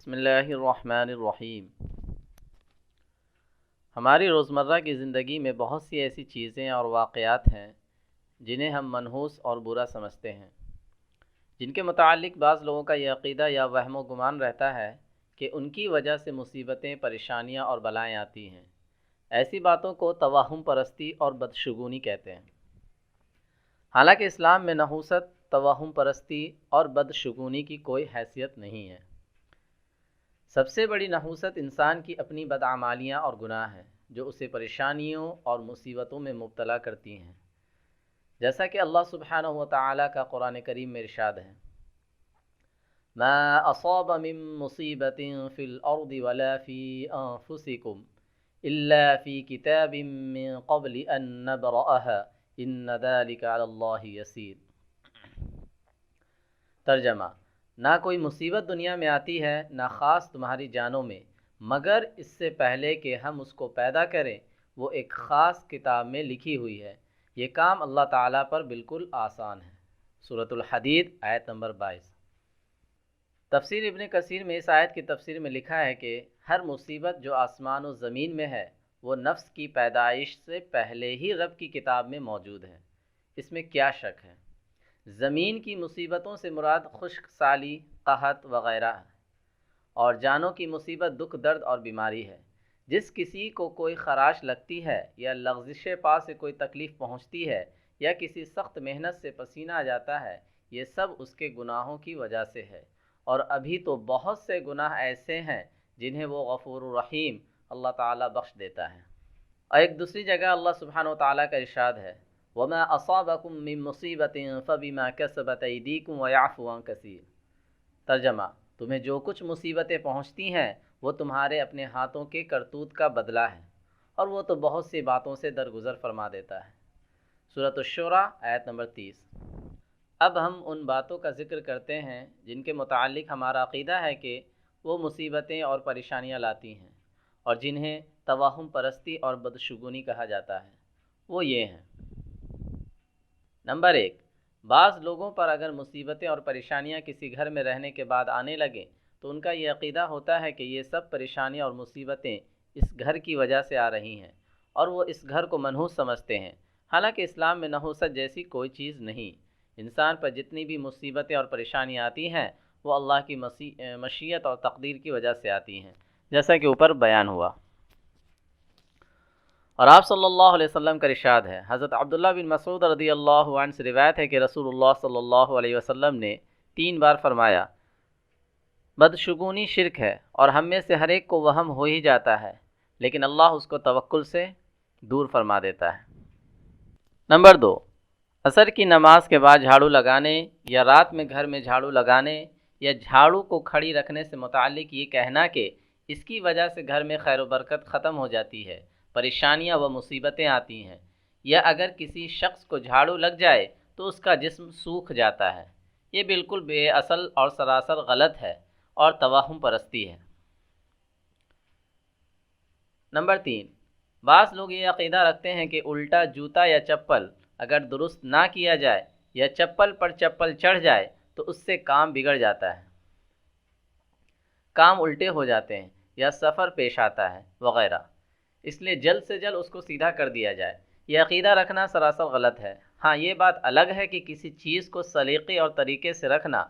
بسم اللہ الرحمن الرحیم۔ ہماری روزمرہ کی زندگی میں بہت سی ایسی چیزیں اور واقعات ہیں جنہیں ہم منحوس اور برا سمجھتے ہیں، جن کے متعلق بعض لوگوں کا یہ عقیدہ یا وہم و گمان رہتا ہے کہ ان کی وجہ سے مصیبتیں، پریشانیاں اور بلائیں آتی ہیں۔ ایسی باتوں کو توہم پرستی اور بدشگونی کہتے ہیں۔ حالانکہ اسلام میں نحوست، توہم پرستی اور بدشگونی کی کوئی حیثیت نہیں ہے۔ سب سے بڑی نحوست انسان کی اپنی بدعمالیاں اور گناہ ہیں جو اسے پریشانیوں اور مصیبتوں میں مبتلا کرتی ہیں، جیسا کہ اللہ سبحانہ و تعالیٰ کا قرآن کریم میں ارشاد ہے: ما اصاب من مصیبت فی الارض ولا فی انفسکم الا فی کتاب من قبل ان نبرأها ان ذلک علی اللہ یسیر۔ ترجمہ: نہ کوئی مصیبت دنیا میں آتی ہے، نہ خاص تمہاری جانوں میں، مگر اس سے پہلے کہ ہم اس کو پیدا کریں وہ ایک خاص کتاب میں لکھی ہوئی ہے۔ یہ کام اللہ تعالیٰ پر بالکل آسان ہے۔ سورۃ الحدید آیت نمبر 22۔ تفسیر ابن کثیر میں اس آیت کی تفسیر میں لکھا ہے کہ ہر مصیبت جو آسمان و زمین میں ہے وہ نفس کی پیدائش سے پہلے ہی رب کی کتاب میں موجود ہے۔ اس میں کیا شک ہے؟ زمین کی مصیبتوں سے مراد خشک سالی، قحط وغیرہ ہے، اور جانوں کی مصیبت دکھ، درد اور بیماری ہے۔ جس کسی کو کوئی خراش لگتی ہے یا لغزش پا سے کوئی تکلیف پہنچتی ہے یا کسی سخت محنت سے پسینہ آ جاتا ہے، یہ سب اس کے گناہوں کی وجہ سے ہے، اور ابھی تو بہت سے گناہ ایسے ہیں جنہیں وہ غفور الرحیم اللہ تعالیٰ بخش دیتا ہے۔ اور ایک دوسری جگہ اللہ سبحانہ و تعالیٰ کا ارشاد ہے: وَمَا أَصَابَكُم مِّن مُّصِيبَةٍ فَبِمَا كَسَبَتْ أَيْدِيكُمْ وَيَعْفُو عَن كَثِيرٍ۔ ترجمہ: تمہیں جو کچھ مصیبتیں پہنچتی ہیں وہ تمہارے اپنے ہاتھوں کے کرتوت کا بدلہ ہے، اور وہ تو بہت سی باتوں سے درگزر فرما دیتا ہے۔ سورۃ الشورى آیت نمبر 30۔ اب ہم ان باتوں کا ذکر کرتے ہیں جن کے متعلق ہمارا عقیدہ ہے کہ وہ مصیبتیں اور پریشانیاں لاتی ہیں، اور جنہیں توہم پرستی اور بدشگونی کہا جاتا ہے۔ وہ یہ ہیں: نمبر 1، بعض لوگوں پر اگر مصیبتیں اور پریشانیاں کسی گھر میں رہنے کے بعد آنے لگیں تو ان کا یہ عقیدہ ہوتا ہے کہ یہ سب پریشانیاں اور مصیبتیں اس گھر کی وجہ سے آ رہی ہیں، اور وہ اس گھر کو منحوس سمجھتے ہیں۔ حالانکہ اسلام میں نحوست جیسی کوئی چیز نہیں۔ انسان پر جتنی بھی مصیبتیں اور پریشانیاں آتی ہیں وہ اللہ کی مشیت اور تقدیر کی وجہ سے آتی ہیں، جیسا کہ اوپر بیان ہوا۔ اور آپ صلی اللہ علیہ وسلم کا ارشاد ہے، حضرت عبداللہ بن مسعود رضی اللہ عنہ سے روایت ہے کہ رسول اللہ صلی اللہ علیہ وسلم نے 3 بار فرمایا: بدشگونی شرک ہے، اور ہم میں سے ہر ایک کو وہم ہو ہی جاتا ہے، لیکن اللہ اس کو توکل سے دور فرما دیتا ہے۔ نمبر 2، عصر کی نماز کے بعد جھاڑو لگانے یا رات میں گھر میں جھاڑو لگانے یا جھاڑو کو کھڑی رکھنے سے متعلق یہ کہنا کہ اس کی وجہ سے گھر میں خیر و برکت ختم ہو جاتی ہے، پریشانیاں و مصیبتیں آتی ہیں، یا اگر کسی شخص کو جھاڑو لگ جائے تو اس کا جسم سوکھ جاتا ہے، یہ بالکل بے اصل اور سراسر غلط ہے اور توہم پرستی ہے۔ نمبر 3، بعض لوگ یہ عقیدہ رکھتے ہیں کہ الٹا جوتا یا چپل اگر درست نہ کیا جائے یا چپل پر چپل چڑھ جائے تو اس سے کام بگڑ جاتا ہے، کام الٹے ہو جاتے ہیں یا سفر پیش آتا ہے وغیرہ، اس لیے جلد سے جلد اس کو سیدھا کر دیا جائے۔ یہ عقیدہ رکھنا سراسر غلط ہے۔ ہاں، یہ بات الگ ہے کہ کسی چیز کو سلیقے اور طریقے سے رکھنا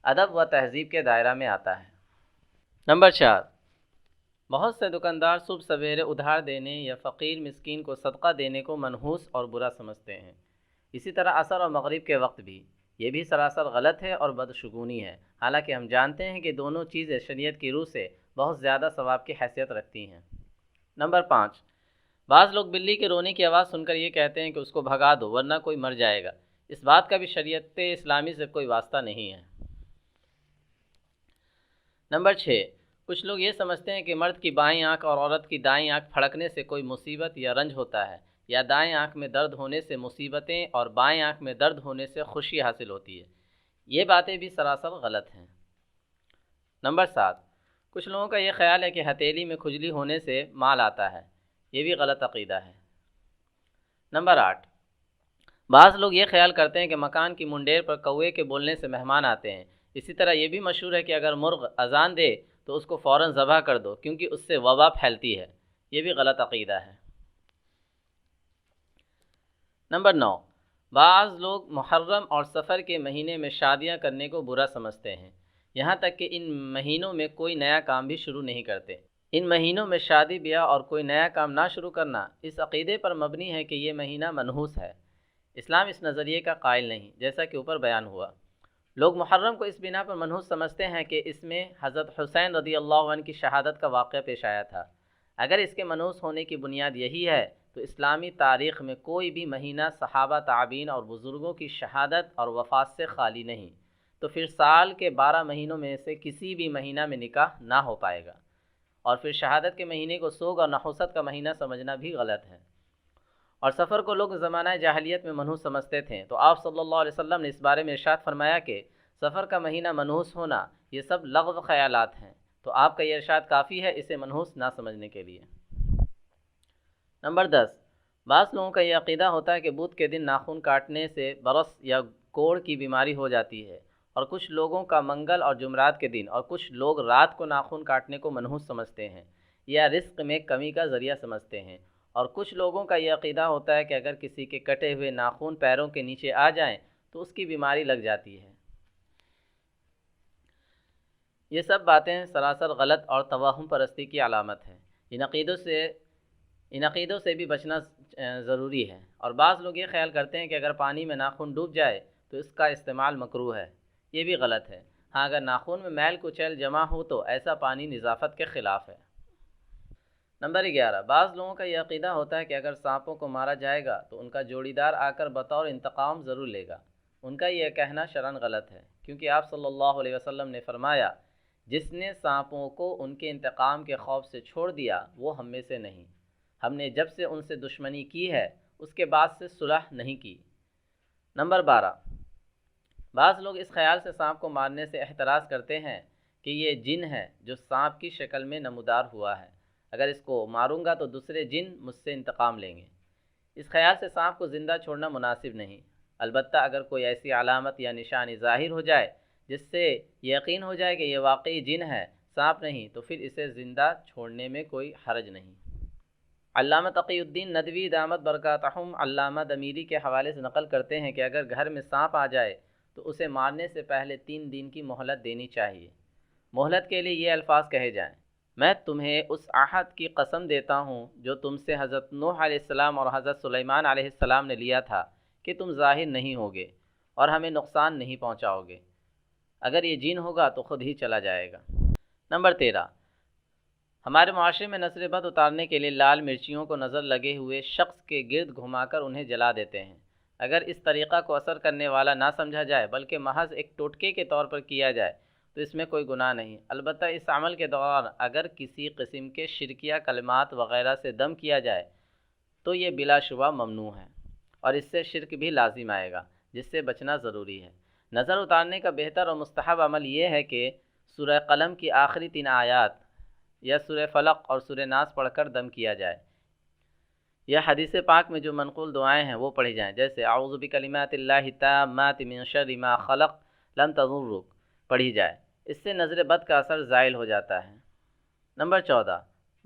ادب و تہذیب کے دائرہ میں آتا ہے۔ نمبر 4، بہت سے دکاندار صبح سویرے ادھار دینے یا فقیر مسکین کو صدقہ دینے کو منحوس اور برا سمجھتے ہیں۔ اسی طرح عصر اور مغرب کے وقت بھی، یہ بھی سراسر غلط ہے اور بدشگونی ہے، حالانکہ ہم جانتے ہیں کہ دونوں چیزیں شریعت کی روح سے بہت زیادہ ثواب کی حیثیت رکھتی ہیں۔ نمبر 5، بعض لوگ بلی کے رونے کی آواز سن کر یہ کہتے ہیں کہ اس کو بھگا دو ورنہ کوئی مر جائے گا۔ اس بات کا بھی شریعت اسلامی سے کوئی واسطہ نہیں ہے۔ نمبر 6، کچھ لوگ یہ سمجھتے ہیں کہ مرد کی بائیں آنکھ اور عورت کی دائیں آنکھ پھڑکنے سے کوئی مصیبت یا رنج ہوتا ہے، یا دائیں آنکھ میں درد ہونے سے مصیبتیں اور بائیں آنکھ میں درد ہونے سے خوشی حاصل ہوتی ہے۔ یہ باتیں بھی سراسر غلط ہیں۔ نمبر 7، کچھ لوگوں کا یہ خیال ہے کہ ہتھیلی میں کھجلی ہونے سے مال آتا ہے، یہ بھی غلط عقیدہ ہے۔ نمبر 8، بعض لوگ یہ خیال کرتے ہیں کہ مکان کی منڈیر پر کوے کے بولنے سے مہمان آتے ہیں۔ اسی طرح یہ بھی مشہور ہے کہ اگر مرغ اذان دے تو اس کو فوراً ذبح کر دو، کیونکہ اس سے وبا پھیلتی ہے۔ یہ بھی غلط عقیدہ ہے۔ نمبر 9، بعض لوگ محرم اور سفر کے مہینے میں شادیاں کرنے کو برا سمجھتے ہیں، یہاں تک کہ ان مہینوں میں کوئی نیا کام بھی شروع نہیں کرتے۔ ان مہینوں میں شادی بیاہ اور کوئی نیا کام نہ شروع کرنا اس عقیدے پر مبنی ہے کہ یہ مہینہ منحوس ہے۔ اسلام اس نظریے کا قائل نہیں، جیسا کہ اوپر بیان ہوا۔ لوگ محرم کو اس بنا پر منحوس سمجھتے ہیں کہ اس میں حضرت حسین رضی اللہ عنہ کی شہادت کا واقعہ پیش آیا تھا۔ اگر اس کے منحوس ہونے کی بنیاد یہی ہے تو اسلامی تاریخ میں کوئی بھی مہینہ صحابہ تابعین اور بزرگوں کی شہادت اور وفات سے خالی نہیں، تو پھر سال کے 12 مہینوں میں سے کسی بھی مہینہ میں نکاح نہ ہو پائے گا، اور پھر شہادت کے مہینے کو سوگ اور نحوست کا مہینہ سمجھنا بھی غلط ہے۔ اور سفر کو لوگ زمانہ جاہلیت میں منحوس سمجھتے تھے، تو آپ صلی اللہ علیہ وسلم نے اس بارے میں ارشاد فرمایا کہ سفر کا مہینہ منحوس ہونا یہ سب لغو خیالات ہیں، تو آپ کا یہ ارشاد کافی ہے اسے منحوس نہ سمجھنے کے لیے۔ نمبر 10، بعض لوگوں کا یہ عقیدہ ہوتا ہے کہ بدھ کے دن ناخن کاٹنے سے برس یا کوڑ کی بیماری ہو جاتی ہے، اور کچھ لوگوں کا منگل اور جمعرات کے دن، اور کچھ لوگ رات کو ناخن کاٹنے کو منحوس سمجھتے ہیں یا رزق میں کمی کا ذریعہ سمجھتے ہیں، اور کچھ لوگوں کا یہ عقیدہ ہوتا ہے کہ اگر کسی کے کٹے ہوئے ناخن پیروں کے نیچے آ جائیں تو اس کی بیماری لگ جاتی ہے۔ یہ سب باتیں سراسر غلط اور توہم پرستی کی علامت ہے۔ ان عقیدوں سے بھی بچنا ضروری ہے۔ اور بعض لوگ یہ خیال کرتے ہیں کہ اگر پانی میں ناخن ڈوب جائے تو اس کا استعمال مکروہ ہے، یہ بھی غلط ہے۔ ہاں، اگر ناخن میں میل کچیل جمع ہو تو ایسا پانی نظافت کے خلاف ہے۔ نمبر 11، بعض لوگوں کا یہ عقیدہ ہوتا ہے کہ اگر سانپوں کو مارا جائے گا تو ان کا جوڑی دار آ کر بطور انتقام ضرور لے گا۔ ان کا یہ کہنا شرعاً غلط ہے، کیونکہ آپ صلی اللہ علیہ وسلم نے فرمایا، جس نے سانپوں کو ان کے انتقام کے خوف سے چھوڑ دیا وہ ہم میں سے نہیں۔ ہم نے جب سے ان سے دشمنی کی ہے اس کے بعد سے صلح نہیں کی۔ نمبر 12، بعض لوگ اس خیال سے سانپ کو مارنے سے احتراز کرتے ہیں کہ یہ جن ہے جو سانپ کی شکل میں نمودار ہوا ہے، اگر اس کو ماروں گا تو دوسرے جن مجھ سے انتقام لیں گے۔ اس خیال سے سانپ کو زندہ چھوڑنا مناسب نہیں، البتہ اگر کوئی ایسی علامت یا نشانی ظاہر ہو جائے جس سے یقین ہو جائے کہ یہ واقعی جن ہے، سانپ نہیں، تو پھر اسے زندہ چھوڑنے میں کوئی حرج نہیں۔ علامہ تقی الدین ندوی دامت برکاتہم علامہ دمیری کے حوالے سے نقل کرتے ہیں کہ اگر گھر میں سانپ آ جائے تو اسے مارنے سے پہلے 3 دن کی مہلت دینی چاہیے۔ مہلت کے لیے یہ الفاظ کہے جائیں، میں تمہیں اس عہد کی قسم دیتا ہوں جو تم سے حضرت نوح علیہ السلام اور حضرت سلیمان علیہ السلام نے لیا تھا کہ تم ظاہر نہیں ہوگے اور ہمیں نقصان نہیں پہنچاؤ گے، اگر یہ جن ہوگا تو خود ہی چلا جائے گا۔ نمبر 13، ہمارے معاشرے میں نظر بد اتارنے کے لیے لال مرچیوں کو نظر لگے ہوئے شخص کے گرد گھما کر انہیں جلا دیتے ہیں۔ اگر اس طریقہ کو اثر کرنے والا نہ سمجھا جائے بلکہ محض ایک ٹوٹکے کے طور پر کیا جائے تو اس میں کوئی گناہ نہیں، البتہ اس عمل کے دوران اگر کسی قسم کے شرکیہ کلمات وغیرہ سے دم کیا جائے تو یہ بلا شبہ ممنوع ہے، اور اس سے شرک بھی لازم آئے گا جس سے بچنا ضروری ہے۔ نظر اتارنے کا بہتر اور مستحب عمل یہ ہے کہ سورہ قلم کی آخری 3 آیات یا سورہ فلق اور سورہ ناس پڑھ کر دم کیا جائے، یا حدیث پاک میں جو منقول دعائیں ہیں وہ پڑھی جائیں، جیسے اعوذ بکلمات اللہ التامات من شر ما خلق لن تضرک پڑھی جائے، اس سے نظر بد کا اثر زائل ہو جاتا ہے۔ نمبر 14،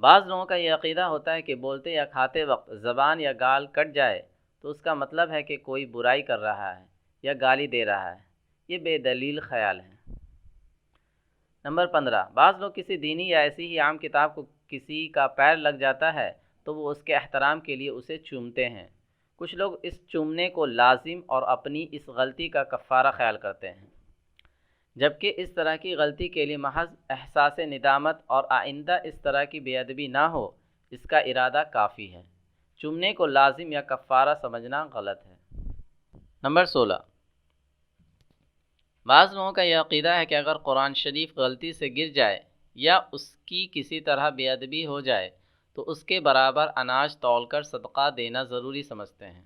بعض لوگوں کا یہ عقیدہ ہوتا ہے کہ بولتے یا کھاتے وقت زبان یا گال کٹ جائے تو اس کا مطلب ہے کہ کوئی برائی کر رہا ہے یا گالی دے رہا ہے، یہ بے دلیل خیال ہے۔ نمبر 15، بعض لوگ کسی دینی یا ایسی ہی عام کتاب کو کسی کا پیر لگ جاتا ہے تو وہ اس کے احترام کے لیے اسے چومتے ہیں۔ کچھ لوگ اس چومنے کو لازم اور اپنی اس غلطی کا کفارہ خیال کرتے ہیں، جبکہ اس طرح کی غلطی کے لیے محض احساس ندامت اور آئندہ اس طرح کی بے ادبی نہ ہو اس کا ارادہ کافی ہے۔ چومنے کو لازم یا کفارہ سمجھنا غلط ہے۔ نمبر 16، بعض لوگوں کا یہ عقیدہ ہے کہ اگر قرآن شریف غلطی سے گر جائے یا اس کی کسی طرح بے ادبی ہو جائے تو اس کے برابر اناج تول کر صدقہ دینا ضروری سمجھتے ہیں۔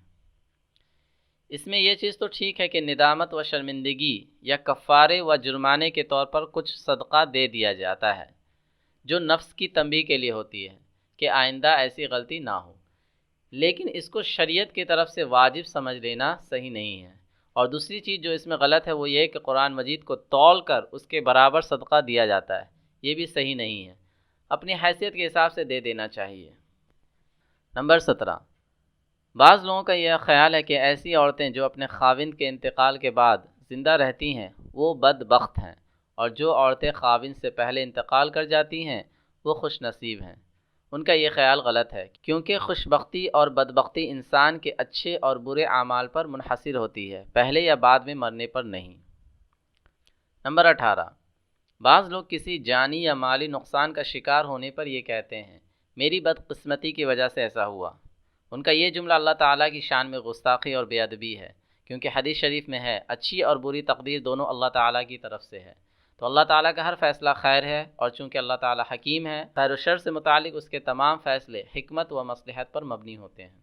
اس میں یہ چیز تو ٹھیک ہے کہ ندامت و شرمندگی یا کفارے و جرمانے کے طور پر کچھ صدقہ دے دیا جاتا ہے جو نفس کی تنبیہ کے لیے ہوتی ہے کہ آئندہ ایسی غلطی نہ ہو، لیکن اس کو شریعت کی طرف سے واجب سمجھ لینا صحیح نہیں ہے۔ اور دوسری چیز جو اس میں غلط ہے وہ یہ کہ قرآن مجید کو تول کر اس کے برابر صدقہ دیا جاتا ہے، یہ بھی صحیح نہیں ہے، اپنی حیثیت کے حساب سے دے دینا چاہیے۔ نمبر 17، بعض لوگوں کا یہ خیال ہے کہ ایسی عورتیں جو اپنے خاوند کے انتقال کے بعد زندہ رہتی ہیں وہ بدبخت ہیں، اور جو عورتیں خاوند سے پہلے انتقال کر جاتی ہیں وہ خوش نصیب ہیں۔ ان کا یہ خیال غلط ہے، کیونکہ خوش بختی اور بدبختی انسان کے اچھے اور برے اعمال پر منحصر ہوتی ہے، پہلے یا بعد میں مرنے پر نہیں۔ نمبر 18، بعض لوگ کسی جانی یا مالی نقصان کا شکار ہونے پر یہ کہتے ہیں میری بدقسمتی کی وجہ سے ایسا ہوا۔ ان کا یہ جملہ اللہ تعالیٰ کی شان میں گستاخی اور بے ادبی ہے، کیونکہ حدیث شریف میں ہے اچھی اور بری تقدیر دونوں اللہ تعالیٰ کی طرف سے ہے، تو اللہ تعالیٰ کا ہر فیصلہ خیر ہے، اور چونکہ اللہ تعالیٰ حکیم ہے، خیر و شر سے متعلق اس کے تمام فیصلے حکمت و مصلحت پر مبنی ہوتے ہیں۔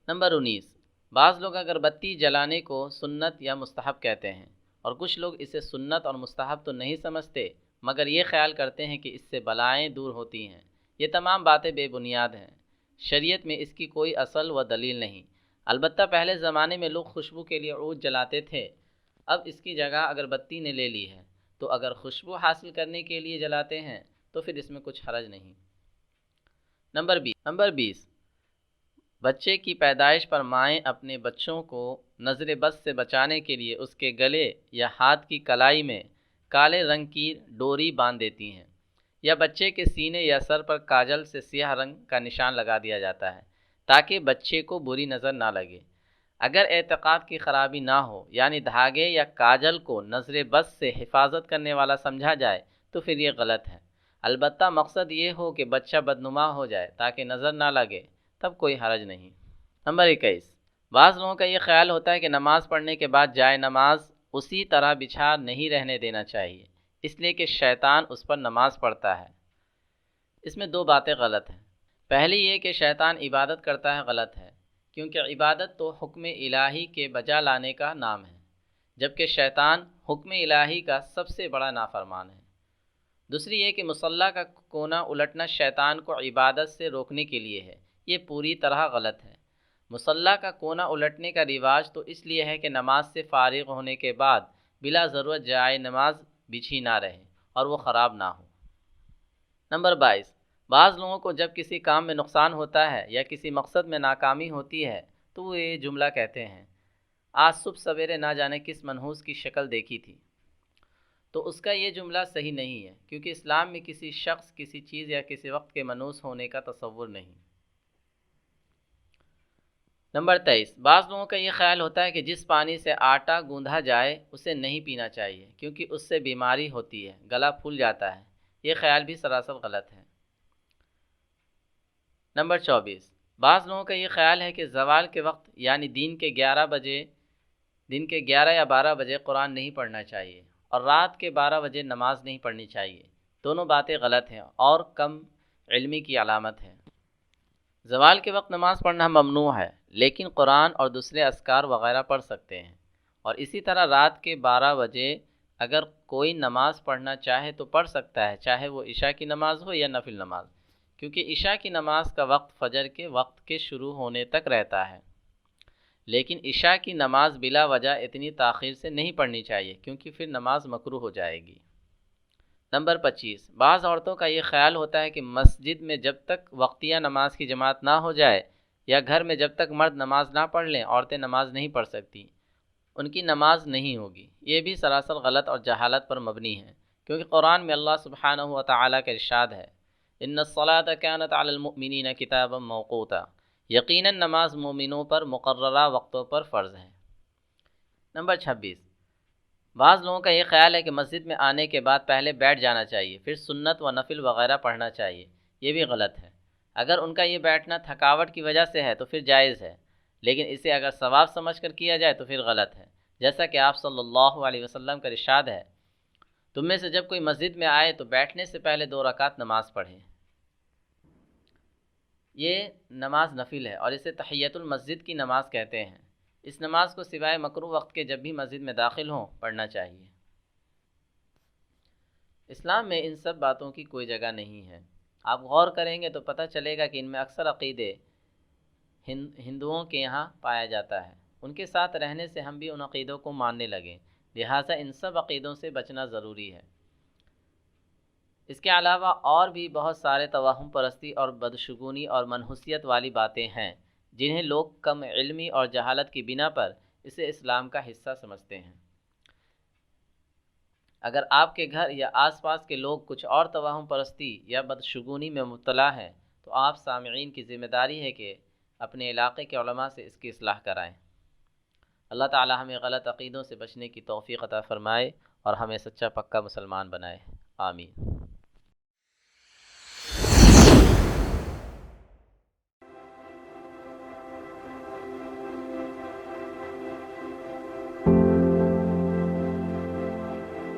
نمبر 19، بعض لوگ اگر بتی جلانے کو سنت یا مستحب کہتے ہیں، اور کچھ لوگ اسے سنت اور مستحب تو نہیں سمجھتے مگر یہ خیال کرتے ہیں کہ اس سے بلائیں دور ہوتی ہیں۔ یہ تمام باتیں بے بنیاد ہیں، شریعت میں اس کی کوئی اصل و دلیل نہیں۔ البتہ پہلے زمانے میں لوگ خوشبو کے لیے عود جلاتے تھے، اب اس کی جگہ اگر بتی نے لے لی ہے تو اگر خوشبو حاصل کرنے کے لیے جلاتے ہیں تو پھر اس میں کچھ حرج نہیں۔ نمبر 20، بچے کی پیدائش پر مائیں اپنے بچوں کو نظر بد سے بچانے کے لیے اس کے گلے یا ہاتھ کی کلائی میں کالے رنگ کی ڈوری باندھ دیتی ہیں، یا بچے کے سینے یا سر پر کاجل سے سیاہ رنگ کا نشان لگا دیا جاتا ہے تاکہ بچے کو بری نظر نہ لگے۔ اگر اعتقاد کی خرابی نہ ہو، یعنی دھاگے یا کاجل کو نظر بد سے حفاظت کرنے والا سمجھا جائے تو پھر یہ غلط ہے۔ البتہ مقصد یہ ہو کہ بچہ بدنما ہو جائے تاکہ نظر نہ لگے، تب کوئی حرج نہیں۔ نمبر 21، بعض لوگوں کا یہ خیال ہوتا ہے کہ نماز پڑھنے کے بعد جائے نماز اسی طرح بچھا نہیں رہنے دینا چاہیے، اس لیے کہ شیطان اس پر نماز پڑھتا ہے۔ اس میں دو باتیں غلط ہیں۔ پہلی یہ کہ شیطان عبادت کرتا ہے، غلط ہے، کیونکہ عبادت تو حکم الہی کے بجا لانے کا نام ہے، جبکہ شیطان حکم الہی کا سب سے بڑا نافرمان ہے۔ دوسری یہ کہ مصلی کا کونا الٹنا شیطان کو عبادت سے روکنے کے لیے ہے، یہ پوری طرح غلط ہے۔ مصلی کا کونا الٹنے کا رواج تو اس لیے ہے کہ نماز سے فارغ ہونے کے بعد بلا ضرورت جائے نماز بچھی نہ رہے اور وہ خراب نہ ہو۔ نمبر 22، بعض لوگوں کو جب کسی کام میں نقصان ہوتا ہے یا کسی مقصد میں ناکامی ہوتی ہے تو وہ یہ جملہ کہتے ہیں آج صبح سویرے نہ جانے کس منحوس کی شکل دیکھی تھی۔ تو اس کا یہ جملہ صحیح نہیں ہے، کیونکہ اسلام میں کسی شخص، کسی چیز یا کسی وقت کے منحوس ہونے کا تصور نہیں۔ نمبر 23، بعض لوگوں کا یہ خیال ہوتا ہے کہ جس پانی سے آٹا گوندھا جائے اسے نہیں پینا چاہیے، کیونکہ اس سے بیماری ہوتی ہے، گلا پھول جاتا ہے۔ یہ خیال بھی سراسر غلط ہے۔ نمبر 24، بعض لوگوں کا یہ خیال ہے کہ زوال کے وقت یعنی دن کے 11 یا 12 بجے قرآن نہیں پڑھنا چاہیے، اور رات کے 12 بجے نماز نہیں پڑھنی چاہیے۔ دونوں باتیں غلط ہیں اور کم علمی کی علامت ہے۔ زوال کے وقت نماز پڑھنا ممنوع ہے، لیکن قرآن اور دوسرے اذکار وغیرہ پڑھ سکتے ہیں، اور اسی طرح رات کے 12 بجے اگر کوئی نماز پڑھنا چاہے تو پڑھ سکتا ہے، چاہے وہ عشاء کی نماز ہو یا نفل نماز، کیونکہ عشاء کی نماز کا وقت فجر کے وقت کے شروع ہونے تک رہتا ہے، لیکن عشاء کی نماز بلا وجہ اتنی تاخیر سے نہیں پڑھنی چاہیے، کیونکہ پھر نماز مکروہ ہو جائے گی۔ نمبر 25، بعض عورتوں کا یہ خیال ہوتا ہے کہ مسجد میں جب تک وقتیہ نماز کی جماعت نہ ہو جائے یا گھر میں جب تک مرد نماز نہ پڑھ لیں عورتیں نماز نہیں پڑھ سکتی، ان کی نماز نہیں ہوگی۔ یہ بھی سراسر غلط اور جہالت پر مبنی ہے، کیونکہ قرآن میں اللہ سبحانہ و تعالیٰ کا ارشاد ہے ان الصلاۃ کانت علی المؤمنین کتابا موقوتا، یقیناً نماز مومنوں پر مقررہ وقتوں پر فرض ہے۔ نمبر 26، بعض لوگوں کا یہ خیال ہے کہ مسجد میں آنے کے بعد پہلے بیٹھ جانا چاہیے، پھر سنت و نفل وغیرہ پڑھنا چاہیے۔ یہ بھی غلط ہے۔ اگر ان کا یہ بیٹھنا تھکاوٹ کی وجہ سے ہے تو پھر جائز ہے، لیکن اسے اگر ثواب سمجھ کر کیا جائے تو پھر غلط ہے، جیسا کہ آپ صلی اللہ علیہ وسلم کا ارشاد ہے تم میں سے جب کوئی مسجد میں آئے تو بیٹھنے سے پہلے 2 رکعت نماز پڑھے۔ یہ نماز نفل ہے اور اسے تحیۃ المسجد کی نماز کہتے ہیں۔ اس نماز کو سوائے مکروہ وقت کے جب بھی مسجد میں داخل ہوں پڑھنا چاہیے۔ اسلام میں ان سب باتوں کی کوئی جگہ نہیں ہے۔ آپ غور کریں گے تو پتہ چلے گا کہ ان میں اکثر عقیدے ہندوؤں کے یہاں پایا جاتا ہے، ان کے ساتھ رہنے سے ہم بھی ان عقیدوں کو ماننے لگے، لہٰذا ان سب عقیدوں سے بچنا ضروری ہے۔ اس کے علاوہ اور بھی بہت سارے توہم پرستی اور بدشگونی اور منحوسیت والی باتیں ہیں جنہیں لوگ کم علمی اور جہالت کی بنا پر اسے اسلام کا حصہ سمجھتے ہیں۔ اگر آپ کے گھر یا آس پاس کے لوگ کچھ اور توہم پرستی یا بدشگونی میں مبتلا ہیں تو آپ سامعین کی ذمہ داری ہے کہ اپنے علاقے کے علماء سے اس کی اصلاح کرائیں۔ اللہ تعالی ہمیں غلط عقیدوں سے بچنے کی توفیق عطا فرمائے اور ہمیں سچا پکا مسلمان بنائے، آمین۔